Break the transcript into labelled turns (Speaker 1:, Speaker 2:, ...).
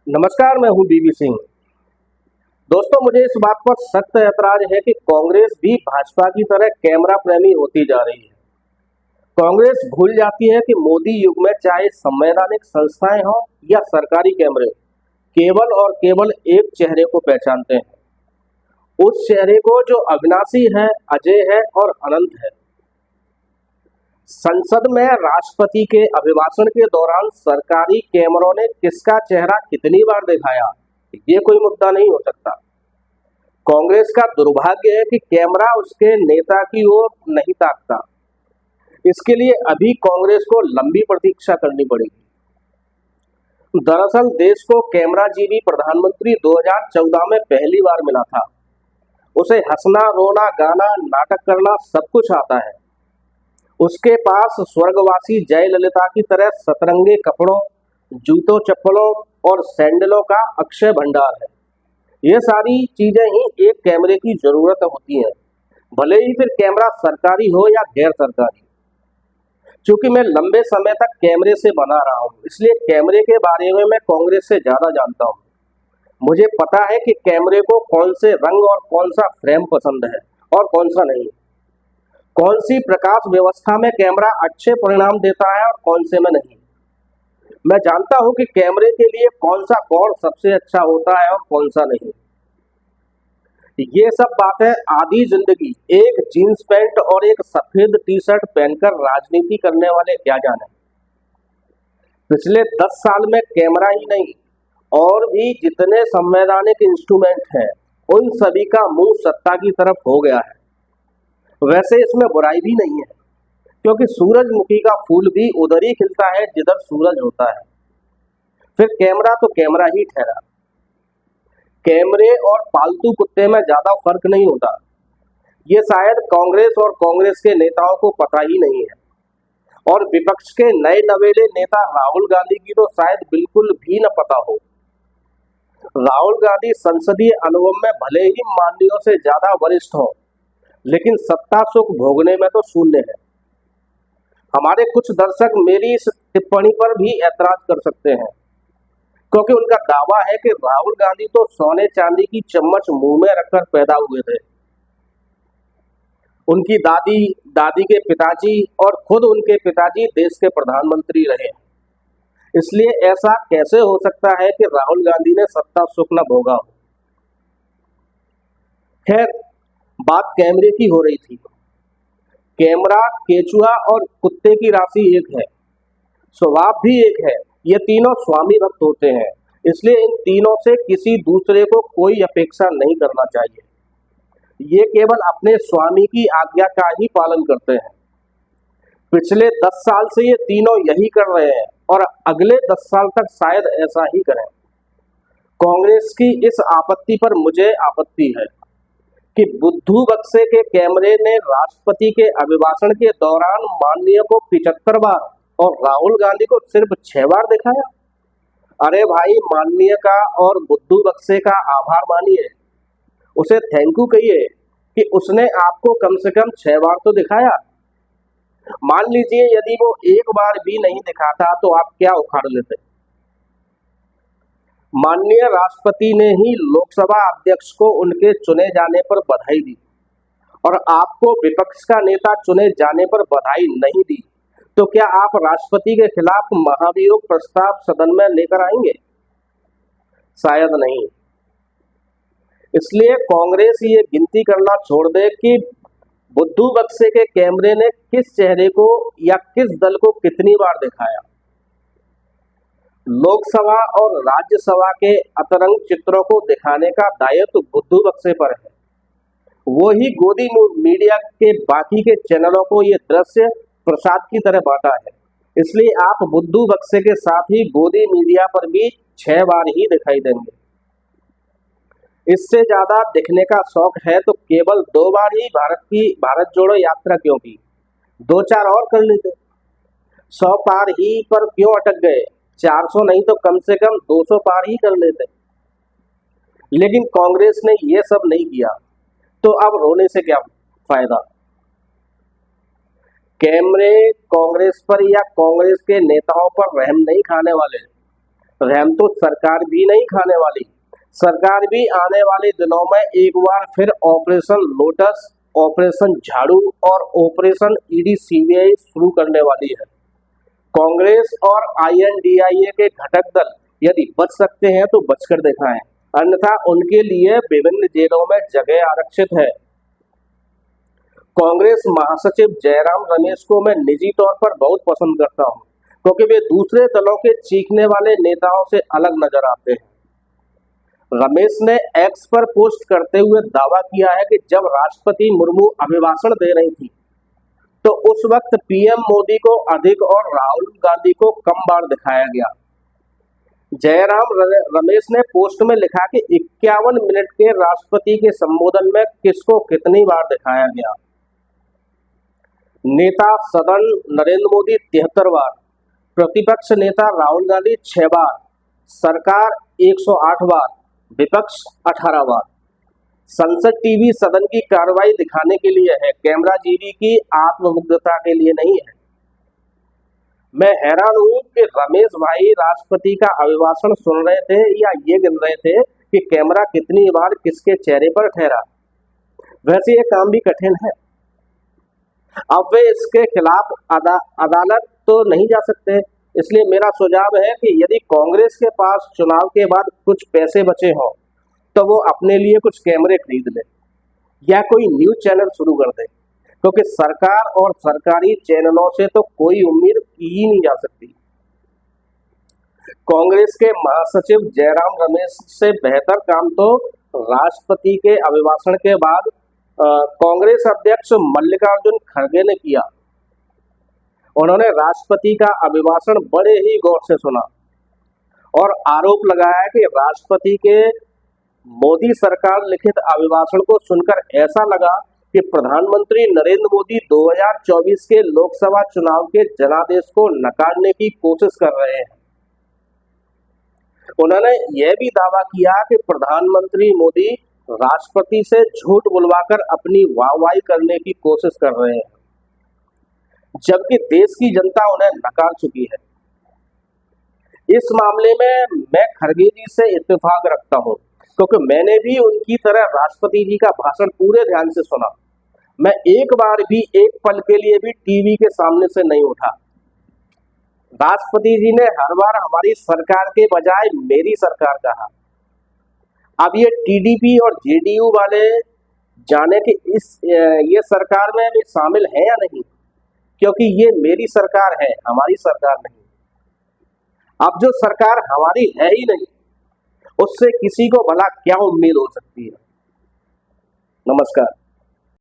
Speaker 1: नमस्कार, मैं हूं बीबी सिंह। दोस्तों, मुझे इस बात पर सख्त ऐतराज है कि कांग्रेस भी भाजपा की तरह कैमरा प्रेमी होती जा रही है। कांग्रेस भूल जाती है कि मोदी युग में चाहे संवैधानिक संस्थाएं हों या सरकारी कैमरे, केवल और केवल एक चेहरे को पहचानते हैं। उस चेहरे को जो अविनाशी है, अजय है और अनंत है। संसद में राष्ट्रपति के अभिभाषण के दौरान सरकारी कैमरों ने किसका चेहरा कितनी बार दिखाया, ये कोई मुद्दा नहीं हो सकता। कांग्रेस का दुर्भाग्य है कि कैमरा उसके नेता की ओर नहीं ताकता। इसके लिए अभी कांग्रेस को लंबी प्रतीक्षा करनी पड़ेगी। दरअसल देश को कैमराजीवी प्रधानमंत्री 2014 में पहली बार मिला था। उसे हंसना, रोना, गाना, नाटक करना सब कुछ आता है। उसके पास स्वर्गवासी जयललिता की तरह सतरंगे कपड़ों, जूतों, चप्पलों और सैंडलों का अक्षय भंडार है। ये सारी चीजें ही एक कैमरे की जरूरत होती हैं, भले ही फिर कैमरा सरकारी हो या गैर सरकारी। चूंकि मैं लंबे समय तक कैमरे से बना रहा हूँ, इसलिए कैमरे के बारे में मैं कांग्रेस से ज्यादा जानता हूँ। मुझे पता है कि कैमरे को कौन से रंग और कौन सा फ्रेम पसंद है और कौन सा नहीं, कौन सी प्रकाश व्यवस्था में कैमरा अच्छे परिणाम देता है और कौन से में नहीं। मैं जानता हूं कि कैमरे के लिए कौन सा कोण सबसे अच्छा होता है और कौन सा नहीं। ये सब बातें आधी जिंदगी एक जीन्स पैंट और एक सफेद टी शर्ट पहनकर राजनीति करने वाले क्या जाने। पिछले 10 साल में कैमरा ही नहीं, और भी जितने संवैधानिक इंस्ट्रूमेंट हैं, उन सभी का मुंह सत्ता की तरफ हो गया है। वैसे इसमें बुराई भी नहीं है, क्योंकि सूरजमुखी का फूल भी उधर ही खिलता है जिधर सूरज होता है। फिर कैमरा तो कैमरा ही ठहरा। कैमरे और पालतू कुत्ते में ज्यादा फर्क नहीं होता। ये शायद कांग्रेस और कांग्रेस के नेताओं को पता ही नहीं है, और विपक्ष के नए नवेले नेता राहुल गांधी की तो शायद बिल्कुल भी न पता हो। राहुल गांधी संसदीय अनुभव में भले ही माननीयों से ज्यादा वरिष्ठ हो, लेकिन सत्ता सुख भोगने में तो शून्य है। हमारे कुछ दर्शक मेरी इस टिप्पणी पर भी ऐतराज कर सकते हैं, क्योंकि उनका दावा है कि राहुल गांधी तो सोने चांदी की चम्मच मुंह में रखकर पैदा हुए थे। उनकी दादी, दादी के पिताजी और खुद उनके पिताजी देश के प्रधानमंत्री रहे। इसलिए ऐसा कैसे हो सकता है कि राहुल गांधी ने सत्ता सुख न भोगा हो। खैर, बात कैमरे की हो रही थी। कैमरा, केचुआ और कुत्ते की राशि एक है, स्वभाव भी एक है। ये तीनों स्वामी भक्त होते हैं, इसलिए इन तीनों से किसी दूसरे को कोई अपेक्षा नहीं करना चाहिए। ये केवल अपने स्वामी की आज्ञा का ही पालन करते हैं। पिछले 10 साल से ये तीनों यही कर रहे हैं और अगले 10 साल तक शायद ऐसा ही करें। कांग्रेस की इस आपत्ति पर मुझे आपत्ति है कि बुद्धू बक्से के कैमरे ने राष्ट्रपति के अभिभाषण के दौरान माननीय को 75 बार और राहुल गांधी को सिर्फ 6 बार दिखाया। अरे भाई, माननीय का और बुद्धू बक्से का आभार मानिए, उसे थैंक यू कहिए कि उसने आपको कम से कम 6 बार तो दिखाया। मान लीजिए यदि वो एक बार भी नहीं दिखाता तो आप क्या उखाड़ लेते। माननीय राष्ट्रपति ने ही लोकसभा अध्यक्ष को उनके चुने जाने पर बधाई दी, और आपको विपक्ष का नेता चुने जाने पर बधाई नहीं दी, तो क्या आप राष्ट्रपति के खिलाफ महाभियोग प्रस्ताव सदन में लेकर आएंगे? शायद नहीं। इसलिए कांग्रेस ये गिनती करना छोड़ दे कि बुद्धू बक्से के कैमरे ने किस चेहरे को या किस दल को कितनी बार दिखाया। लोकसभा और राज्यसभा के अतरंग चित्रों को दिखाने का दायित्व बुद्धू बक्से पर है। वो ही गोदी मीडिया के बाकी के चैनलों को ये दृश्य प्रसाद की तरह बांटा है। इसलिए आप बुद्धू बक्से के साथ ही गोदी मीडिया पर भी 6 बार ही दिखाई देंगे। इससे ज्यादा दिखने का शौक है तो केवल 2 बार ही भारत जोड़ो यात्रा क्यों की, 2-4 और कर लेते। 100 पार ही पर क्यों अटक गए? 400 नहीं तो कम से कम 200 पार ही कर लेते। लेकिन कांग्रेस ने ये सब नहीं किया, तो अब रोने से क्या फायदा। कैमरे कांग्रेस पर या कांग्रेस के नेताओं पर रहम नहीं खाने वाले। रहम तो सरकार भी नहीं खाने वाली। सरकार भी आने वाले दिनों में एक बार फिर ऑपरेशन लोटस, ऑपरेशन झाड़ू और ऑपरेशन ईडी सीबीआई शुरू करने वाली है। कांग्रेस और आईएनडीआईए के घटक दल यदि बच सकते हैं तो बचकर दिखाएं, अन्यथा उनके लिए विभिन्न जेलों में जगह आरक्षित है। कांग्रेस महासचिव जयराम रमेश को मैं निजी तौर पर बहुत पसंद करता हूं, क्योंकि वे दूसरे दलों के चीखने वाले नेताओं से अलग नजर आते हैं। रमेश ने एक्स पर पोस्ट करते हुए दावा किया है कि जब राष्ट्रपति मुर्मू अभिभाषण दे रही थी तो उस वक्त पीएम मोदी को अधिक और राहुल गांधी को कम बार दिखाया गया। जयराम रमेश ने पोस्ट में लिखा कि 51 मिनट के राष्ट्रपति के संबोधन में किसको कितनी बार दिखाया गया। नेता सदन नरेंद्र मोदी 73 बार, प्रतिपक्ष नेता राहुल गांधी 6 बार, सरकार 108 बार, विपक्ष 18 बार। संसद टीवी सदन की कार्रवाई दिखाने के लिए है, कैमरा जीवी की आत्ममुग्धता के लिए नहीं है। मैं हैरान हूं कि रमेश भाई राष्ट्रपति का अभिभाषण सुन रहे थे या ये गिन रहे थे कि कैमरा कितनी बार किसके चेहरे पर ठहरा। वैसे ये काम भी कठिन है। अब वे इसके खिलाफ अदालत तो नहीं जा सकते, इसलिए मेरा सुझाव है कि यदि कांग्रेस के पास चुनाव के बाद कुछ पैसे बचे हों तो वो अपने लिए कुछ कैमरे खरीद ले या कोई न्यूज चैनल शुरू कर दे, क्योंकि सरकार और सरकारी चैनलों से तो कोई उम्मीद की ही नहीं जा सकती। कांग्रेस के महासचिव जयराम रमेश से बेहतर काम तो राष्ट्रपति के अभिभाषण के बाद कांग्रेस अध्यक्ष मल्लिकार्जुन खड़गे ने किया। उन्होंने राष्ट्रपति का अभिभाषण बड़े ही गौर से सुना और आरोप लगाया कि राष्ट्रपति के मोदी सरकार लिखित अभिभाषण को सुनकर ऐसा लगा कि प्रधानमंत्री नरेंद्र मोदी 2024 के लोकसभा चुनाव के जनादेश को नकारने की कोशिश कर रहे हैं। उन्होंने यह भी दावा किया कि प्रधानमंत्री मोदी राष्ट्रपति से झूठ बुलवाकर अपनी वाहवाही करने की कोशिश कर रहे हैं, जबकि देश की जनता उन्हें नकार चुकी है। इस मामले में मैं खड़गे जी से इत्तेफाक रखता हूं, क्योंकि मैंने भी उनकी तरह राष्ट्रपति जी का भाषण पूरे ध्यान से सुना। मैं एक बार भी एक पल के लिए भी टीवी के सामने से नहीं उठा। राष्ट्रपति जी ने हर बार हमारी सरकार के बजाय मेरी सरकार कहा। अब ये टीडीपी और जेडीयू वाले जाने कि ये सरकार में भी शामिल है या नहीं, क्योंकि ये मेरी सरकार है, हमारी सरकार नहीं। अब जो सरकार हमारी है ही नहीं, उससे किसी को भला क्या उम्मीद हो सकती है। नमस्कार।